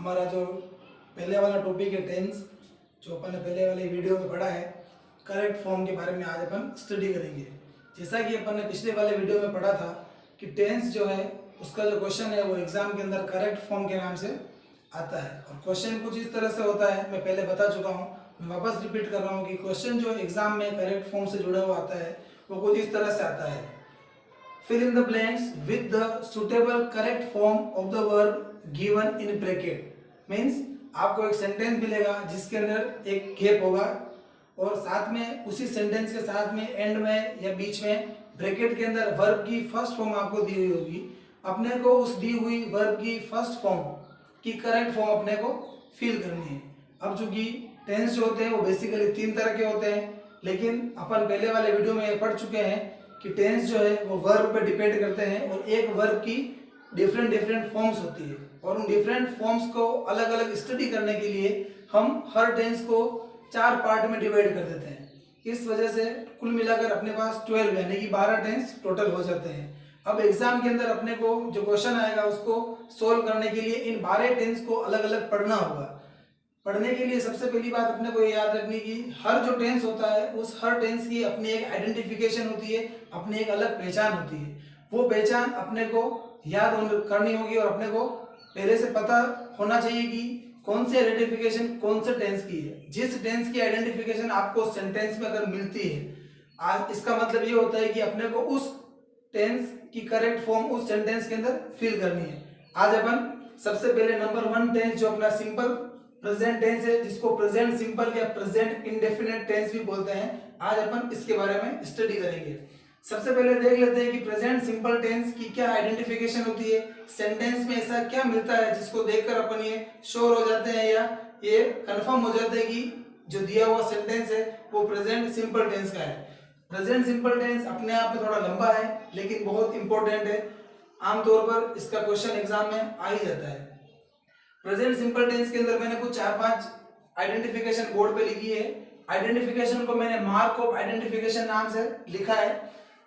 हमारा जो पहले वाला टॉपिक है टेंस, जो अपन ने पहले वाले वीडियो में पढ़ा है, करेक्ट फॉर्म के बारे में आज अपन स्टडी करेंगे। जैसा कि अपन ने पिछले वाले वीडियो में पढ़ा था कि टेंस जो है उसका जो क्वेश्चन है वो एग्जाम के अंदर करेक्ट फॉर्म के नाम से आता है। और क्वेश्चन कुछ इस तरह से होता है, मैं पहले बता चुका हूँ, मैं वापस रिपीट कर रहा हूँ कि क्वेश्चन जो एग्जाम में करेक्ट फॉर्म से जुड़ा हुआ आता है वो कुछ इस तरह से आता है। Fill in the blanks with the suitable correct form of the verb given in bracket। Means आपको एक सेंटेंस मिलेगा जिसके अंदर एक गैप होगा और साथ में उसी सेंटेंस के साथ में एंड में या बीच में ब्रैकेट के अंदर वर्ब की फर्स्ट फॉर्म आपको दी हुई होगी। अपने को उस दी हुई वर्ब की फर्स्ट फॉर्म की करेक्ट फॉर्म अपने को फिल करनी है। अब चूंकि टेंस जो होते हैं वो बेसिकली 3 तरह के होते हैं, लेकिन अपन पहले वाले वीडियो में पढ़ चुके हैं कि टेंस जो है वो वर्ब पे डिपेंड करते हैं और एक वर्ब की डिफरेंट फॉर्म्स होती है और उन डिफरेंट फॉर्म्स को अलग अलग स्टडी करने के लिए हम हर टेंस को 4 पार्ट में डिवाइड कर देते हैं। इस वजह से कुल मिलाकर अपने पास 12 यानी कि 12 टेंस टोटल हो जाते हैं। अब एग्जाम के अंदर अपने को जो क्वेश्चन आएगा उसको सोल्व करने के लिए इन 12 टेंस को अलग अलग पढ़ना होगा। पढ़ने के लिए सबसे पहली बात अपने को याद रखनी कि हर जो टेंस होता है उस हर टेंस की अपनी एक आइडेंटिफिकेशन होती है, अपनी एक अलग पहचान होती है। वो पहचान अपने को याद करनी होगी और अपने को पहले से पता होना चाहिए कि कौन सी आइडेंटिफिकेशन कौन से टेंस की है। जिस टेंस की आइडेंटिफिकेशन आपको सेंटेंस में अगर मिलती है, आज इसका मतलब ये होता है कि अपने को उस टेंस की करेक्ट फॉर्म उस सेंटेंस के अंदर फिल करनी है। आज अपन सबसे पहले नंबर 1 टेंस जो अपना सिंपल प्रेजेंट टेंस है, जिसको प्रेजेंट सिंपल या प्रेजेंट इंडेफिनिट टेंस भी बोलते हैं, आज अपन इसके बारे में स्टडी करेंगे। सबसे पहले देख लेते हैं कि प्रेजेंट सिंपल टेंस की क्या आइडेंटिफिकेशन होती है, सेंटेंस में ऐसा क्या मिलता है जिसको देखकर अपन ये श्योर हो जाते हैं या ये कंफर्म हो जाते हैं कि जो दिया हुआ सेंटेंस है वो प्रेजेंट सिंपल टेंस का है। प्रेजेंट सिंपल टेंस अपने आप में थोड़ा लंबा है लेकिन बहुत इंपॉर्टेंट है, आमतौर पर इसका क्वेश्चन एग्जाम में आ ही जाता है। प्रेजेंट सिंपल टेंस के अंदर मैंने कुछ 4-5 आइडेंटिफिकेशन बोर्ड पे लिखी है। आइडेंटिफिकेशन को मैंने मार्क ऑफ आइडेंटिफिकेशन नाम से लिखा है।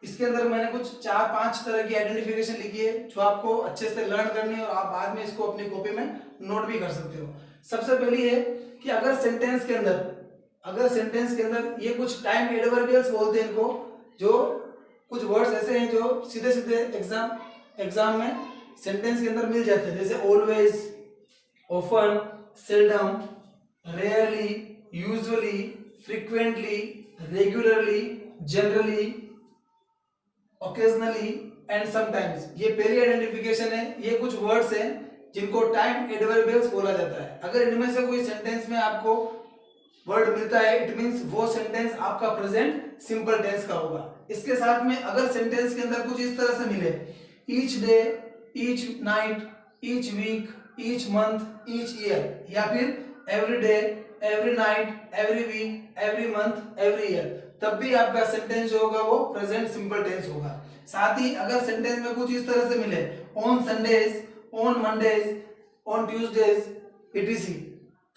इसके अंदर मैंने कुछ 4-5 तरह की आइडेंटिफिकेशन लिखी है जो आपको अच्छे से लर्न करनी है और आप बाद में इसको अपनी कॉपी में नोट भी कर सकते हो। सबसे पहली है कि अगर सेंटेंस के अंदर ये कुछ टाइम एडवर्बियल्स बोलते हैं इनको, जो कुछ वर्ड्स ऐसे हैं जो सीधे सीधे एग्जाम में सेंटेंस के अंदर मिल जाते हैं, जैसे always, often, seldom, rarely, usually, frequently, regularly, generally, occasionally and sometimes। ये पहली आइडेंटिफिकेशन है। ये कुछ वर्ड्स हैं जिनको टाइम एडवर्बियल्स बोला जाता है। अगर इनमें से कोई सेंटेंस में आपको वर्ड मिलता है, इट मींस वो सेंटेंस आपका प्रेजेंट सिंपल टेंस का होगा। इसके साथ में अगर सेंटेंस के अंदर कुछ इस तरह से मिले, each day, each night, each week, each month, each year, या फिर every day, every night, every week, every month, every year, तब भी आपका सेंटेंस जो होगा वो प्रेजेंट सिंपल टेंस होगा। साथ ही अगर सेंटेंस में कुछ इस तरह से मिले, on Sundays, on Mondays, on Tuesdays, etc,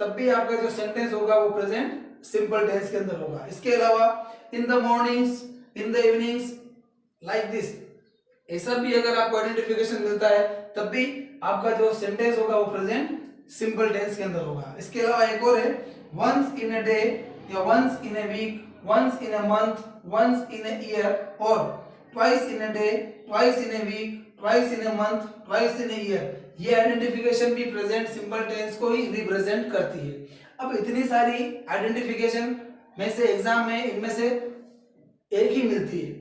तब भी आपका जो सेंटेंस होगा वो प्रेजेंट सिंपल टेंस के अंदर होगा। इसके अलावा in the mornings, in the evenings, like this, ऐसा भी अगर आपको आइडेंटिफिकेशन मिलता है तब भी आपका जो सेंटेंस होगा वो प्रेजेंट सिंपल टेंस के अंदर होगा। इसके अलावा एक और है, वंस इन अ डे या once in a week, once in a month, once in a year और twice in a day, twice in a week, twice in a month, twice in a year. ये identification भी present simple tense को ही represent करती है। अब इतनी सारी आइडेंटिफिकेशन में से एग्जाम में इनमें से एक ही मिलती है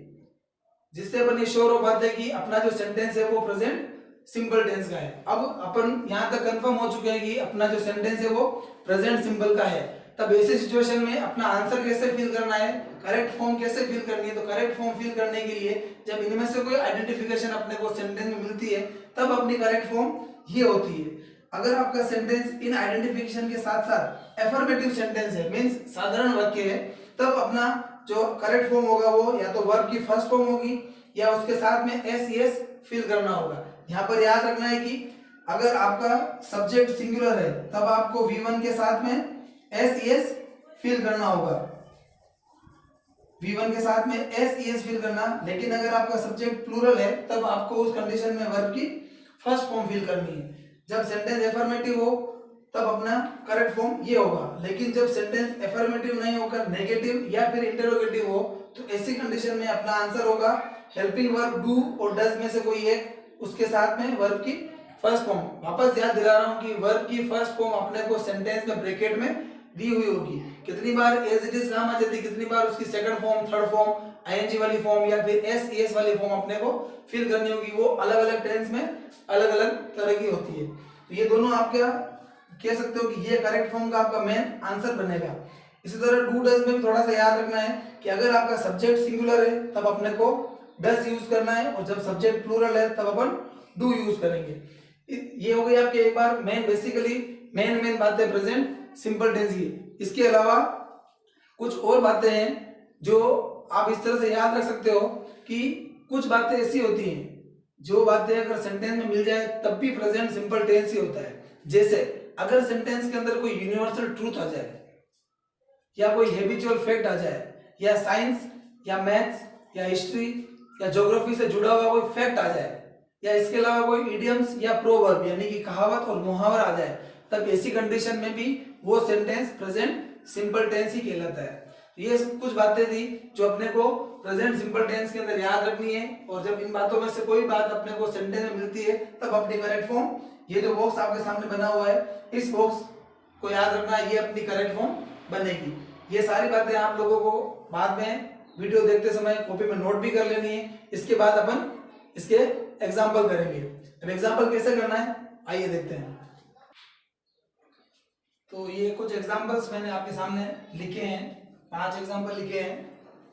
जिससे अपन ये श्योर हो पाते हैं कि अपना जो सेंटेंस है वो प्रेजेंट सिंपल टेंस का है। अब अपन यहाँ तक कंफर्म हो चुके हैं कि अपना जो सेंटेंस है वो प्रेजेंट सिंपल का है। तब ऐसे सिचुएशन में अपना आंसर कैसे फिल करना है, करेक्ट फॉर्म कैसे फिल करनी है, तो करेक्ट फॉर्म फिल करने के लिए जब इनमें से कोई आइडेंटिफिकेशन अपने को सेंटेंस में मिलती है तब अपनी करेक्ट फॉर्म ये होती है। अगर आपका सेंटेंस इन आइडेंटिफिकेशन के साथ साथ एफर्मेटिव सेंटेंस है, मीन्स साधारण वाक्य है, तब अपना जो करेक्ट फॉर्म होगा वो या तो वर्ब की फर्स्ट फॉर्म होगी या उसके साथ में एस एस फिल करना होगा। यहाँ पर याद रखना है कि अगर आपका सब्जेक्ट सिंगुलर है तब आपको V1 के साथ में एस एस फिल करना होगा, V1 के साथ में एस एस फिल करना। लेकिन अगर आपका सब्जेक्ट प्लूरल है तब आपको उस कंडीशन में वर्ब की फर्स्ट फॉर्म फिल करनी है। जब सेंटेंस एफर्मेटिव हो तब अपना करेक्ट फॉर्म ये होगा। लेकिन जब सेंटेंस एफर्मेटिव नहीं होकर नेगेटिव या फिर इंटरोगेटिव हो तो ऐसी कंडीशन में अपना आंसर होगा हेल्पिंग वर्ब डू और डज में से कोई एक, उसके साथ में वर्ब की फर्स्ट फॉर्म। वापस याद दिला रहा हूं कि वर्ब की फर्स्ट फॉर्म अपने को सेंटेंस में ब्रैकेट में दी हुई होगी। कितनी बार एज इट इज काम आ जाती है, कितनी बार उसकी second form, third form, ING वाली फॉर्म या फिर एस वाली फॉर्म अपने को फिल करनी होगी। वो अलग अलग टेंस में अलग अलग तरह की होती है। तो ये दोनों आप क्या कह सकते हो कि ये करेक्ट फॉर्म का आपका मेन आंसर बनेगा। इसी तरह डू डज में भी थोड़ा सा याद रखना है कि अगर आपका सब्जेक्ट सिंगुलर है तब अपने को डज यूज करना है, और जब सब्जेक्ट प्लूरल है तब अपन डू यूज करेंगे। ये हो गई आपके एक बार मेन बेसिकली मेन बातें प्रेजेंट सिंपल टेंस की। इसके अलावा कुछ और बातें हैं जो आप इस तरह से याद रख सकते हो कि कुछ बातें ऐसी होती हैं जो बातें अगर सेंटेंस में मिल जाए तब भी प्रेजेंट सिंपल टेंस ही होता है। जैसे अगर सेंटेंस के अंदर कोई यूनिवर्सल ट्रूथ आ जाए, या कोई हैबिचुअल फैक्ट आ जाए, या साइंस या मैथ्स या हिस्ट्री या ज्योग्राफी से जुड़ा हुआ कोई फैक्ट आ जाए, या इसके अलावा कोई इडियम्स या प्रोवर्ब यानी कि कहावत और मुहावरा आ जाए, तब ऐसी कंडीशन में भी वो सेंटेंस प्रेजेंट सिंपल टेंस ही कहलाता है। ये कुछ बातें थी जो अपने को प्रेजेंट सिंपल टेंस के अंदर याद रखनी है, और जब इन बातों में से कोई बात अपने को सेंटेंस में मिलती है तब अपनी करेक्ट फॉर्म, ये जो बॉक्स आपके सामने बना हुआ है इस बॉक्स को याद रखना, ये अपनी करेक्ट फॉर्म बनेगी। ये सारी बातें आप लोगों को बाद में वीडियो देखते समय कॉपी में नोट भी कर लेनी है। इसके बाद अपन इसके एग्जाम्पल करेंगे। अब एग्जाम्पल कैसे करना है आइए देखते हैं। तो ये कुछ एग्जाम्पल्स मैंने आपके सामने लिखे हैं, 5 एग्जाम्पल लिखे हैं।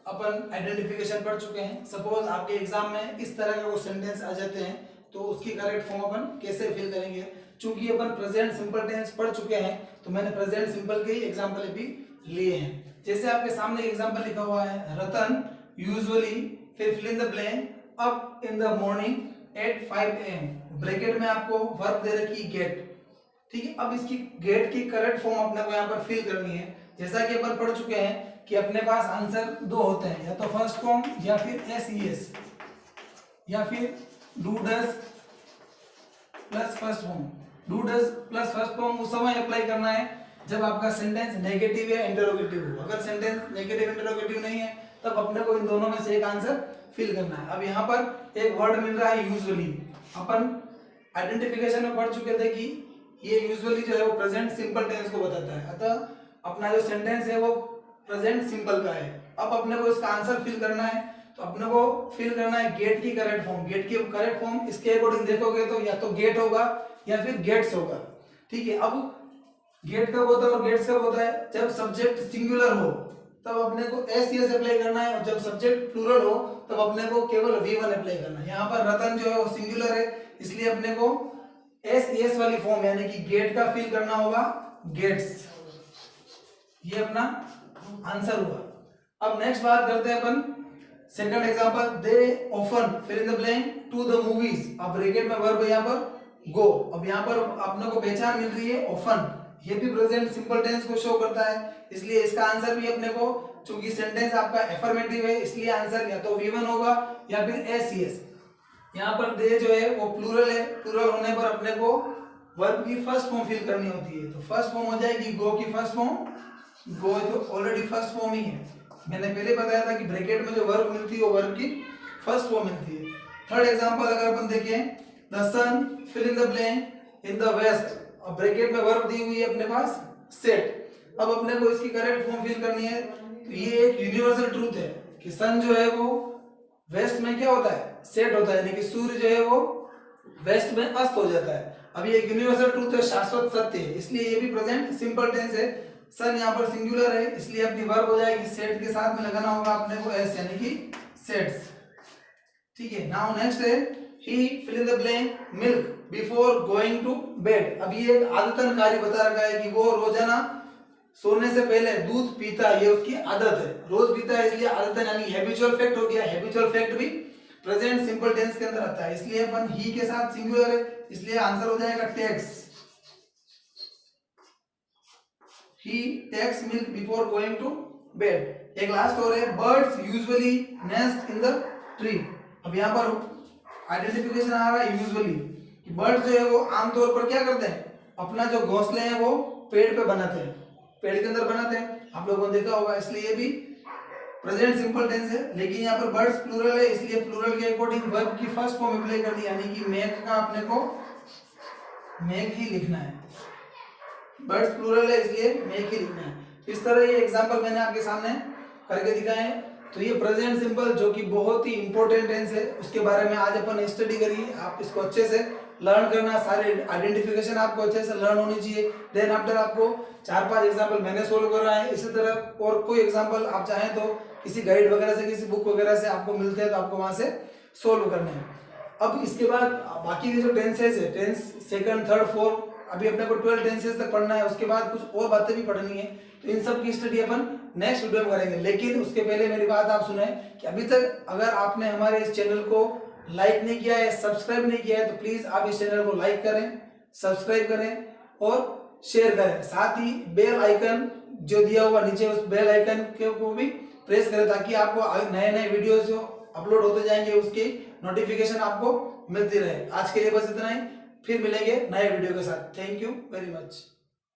अपन आइडेंटिफिकेशन पढ़ चुके हैं। सपोज आपके एग्जाम में इस तरह के वो सेंटेंस आ जाते हैं तो उसकी करेक्ट फॉर्म अपन कैसे फिल करेंगे। चूंकि अपन प्रेजेंट सिंपल टेंस पढ़ चुके हैं तो मैंने प्रेजेंट सिंपल के ही एग्जाम्पल भी लिए हैं। जैसे आपके सामने एग्जाम्पल लिखा हुआ है, रतन यूजुअली, फिर fill in the blank up in the morning at 5 AM, bracket में आपको वर्ब दे रखी गेट। ठीक है, अब इसकी गेट की करेक्ट फॉर्म अपने को यहाँ पर फिल करनी है। जैसा कि अपन पढ़ चुके हैं कि अपने पास आंसर 2 होते हैं, या तो फर्स्ट फॉर्म या फिर SES, या फिर do does plus first form. Do does plus first form उस समय अप्लाई करना है जब आपका सेंटेंस नेगेटिव या इंटरोगेटिव हो। अगर सेंटेंस नेगेटिव इंटरोगेटिव नहीं है तब अपने को इन दोनों में से एक आंसर फिल करना है। अब यहाँ पर एक वर्ड मिल रहा है यूजुअली। अपन आइडेंटिफिकेशन में पढ़ चुके थे कि ये यूजुअली जो है वो प्रेजेंट सिंपल टेंस को बताता है, अतः अपना जो सेंटेंस है वो प्रेजेंट सिंपल का है। अब अपने को इसका आंसर फिल करना है तो अपने को फिल करना है गेट की करेक्ट फॉर्म। गेट की करेक्ट फॉर्म इसके अकॉर्डिंग देखोगे तो या तो गेट होगा या फिर गेट्स होगा। ठीक है, अब गेट कब होता है और गेट्स कब होता है? जब सब्जेक्ट सिंगुलर हो तब अपने को SES अप्लाई करना है, और जब सब्जेक्ट प्लूरल हो तब अपने को केवल V1 अप्लाई करना है। यहाँ पर रतन जो है वो सिंगुलर है, इसलिए अपने को SES वाली फॉर्म यानी कि गेट का फिल करना होगा गेट्स। ये अपना आंसर हुआ। अब नेक्स्ट बात करते हैं अपन second example, they often fill in the blank to the movies. अब ब्रैकेट में वर्ब है यहाँ पर गो। अब यहाँ पर अपने को पहचान मिल रही है ऑफन, ये भी प्रेजेंट सिंपल टेंस को शो करता है, इसलिए इसका आंसर भी अपने को, चूंकि सेंटेंस आपका एफर्मेटिव है इसलिए आंसर या तो V1 होगा या फिर SES। यहाँ पर दे जो है वो प्लूरल है, प्लूरल होने पर अपने को वर्ब की फर्स्ट फॉर्म फिल करनी होती है। तो फर्स्ट फॉर्म हो जाएगी गो की फर्स्ट फॉर्म, गो जो ऑलरेडी फर्स्ट फॉर्म ही है। मैंने पहले बताया था कि ब्रैकेट में जो वर्ब मिलती है वो वर्ब की फर्स्ट फॉर्म मिलती है। थर्ड एग्जांपल अगर अपन देखें, the sun fill in the blank in the west. अब ब्रैकेट में वर्ब दी हुई है अपने पास सेट। अब अपने को इसकी करेक्ट फॉर्म फिल करनी है। तो ये एक यूनिवर्सल ट्रूथ है कि सन जो है वो वेस्ट में क्या होता है? सेट होता है, यानी कि सूर्य जो है वो वेस्ट में अस्त हो जाता है। अब ये यूनिवर्सल ट्रूथ है, शाश्वत सत्य है, इसलिए ये भी प्रेजेंट सिंपल टेंस है। सन यहाँ पर सिंगुलर है इसलिए अपनी वर्ब हो जाएगी सेट के साथ में लगाना होगा अपने को S यानी कि सेट्स। ठीक है, नाउ नेक्स्ट है he fill in the blank milk before going to bed. अब ये एक आदतन कार्य बता रखा है कि वो रोजाना सोने से पहले दूध पीता है, ये उसकी आदत है, रोज पीता है, इसलिए आदतन यानी हैबिचुअल फैक्ट हो गया। हैबिचुअल फैक्ट भी प्रेजेंट सिंपल टेंस के अंदर आता है, इसलिए अपन ही के साथ सिंगुलर है, इसलिए आंसर हो जाएगा takes. He takes milk before going to bed. एक लास्ट और है, birds usually nest in the tree. अब यहाँ पर आइडेंटिफिकेशन आ रहा है यूजुअली कि बर्ड्स जो है वो आमतौर पर क्या करते हैं? अपना जो घोंसले हैं वो पेड़ पे बनाते हैं, पेड़ के अंदर बनाते हैं, आप लोगों ने देखा होगा। इसलिए ये भी प्रेजेंट सिंपल टेंस है। लेकिन यहाँ पर बर्ड्स प्लूरल है, इसलिए प्लूरल के अकॉर्डिंग वर्ब की फर्स्ट फॉर्म अप्लाई करनी है, यानी कि मेक का अपने को मेक ही लिखना है। बर्ड्स प्लूरल है इसलिए मेक ही लिखना है। इस तरह ये एग्जांपल मैंने आपके सामने करके दिखाए हैं। तो ये प्रेजेंट सिंपल जो कि बहुत ही इंपॉर्टेंट टेंस है, उसके बारे में आज अपन स्टडी करिए। आप इसको अच्छे से लर्न करना, सारे आइडेंटिफिकेशन आपको अच्छे से लर्न होनी चाहिए। देन आफ्टर आपको 4-5 एग्जांपल मैंने सोल्व करा है। इसी तरह और कोई एग्जांपल आप चाहें तो किसी गाइड वगैरह से, किसी बुक वगैरह से आपको मिलते हैं तो आपको वहां से सोल्व करने हैं। अब इसके बाद बाकी के जो टेंसेस है, टेंस सेकंड, थर्ड, फोर्थ, अभी अपने को 12 टेंसेस तक पढ़ना है। उसके बाद कुछ और बातें भी पढ़नी है, तो इन सब की स्टडी अपन नेक्स्ट वीडियो में करेंगे। लेकिन उसके पहले मेरी बात आप सुने कि अभी तक अगर आपने हमारे इस चैनल को लाइक नहीं किया है, सब्सक्राइब नहीं किया है, तो प्लीज आप इस चैनल को लाइक करें, सब्सक्राइब करें और शेयर करें। साथ ही बेल आइकन जो दिया हुआ नीचे, उस बेल आइकन को भी प्रेस करें, ताकि आपको नए नए वीडियोस जो अपलोड होते जाएंगे उसकी नोटिफिकेशन आपको मिलती रहे। आज के लिए बस इतना ही, फिर मिलेंगे नए वीडियो के साथ। Thank you very much.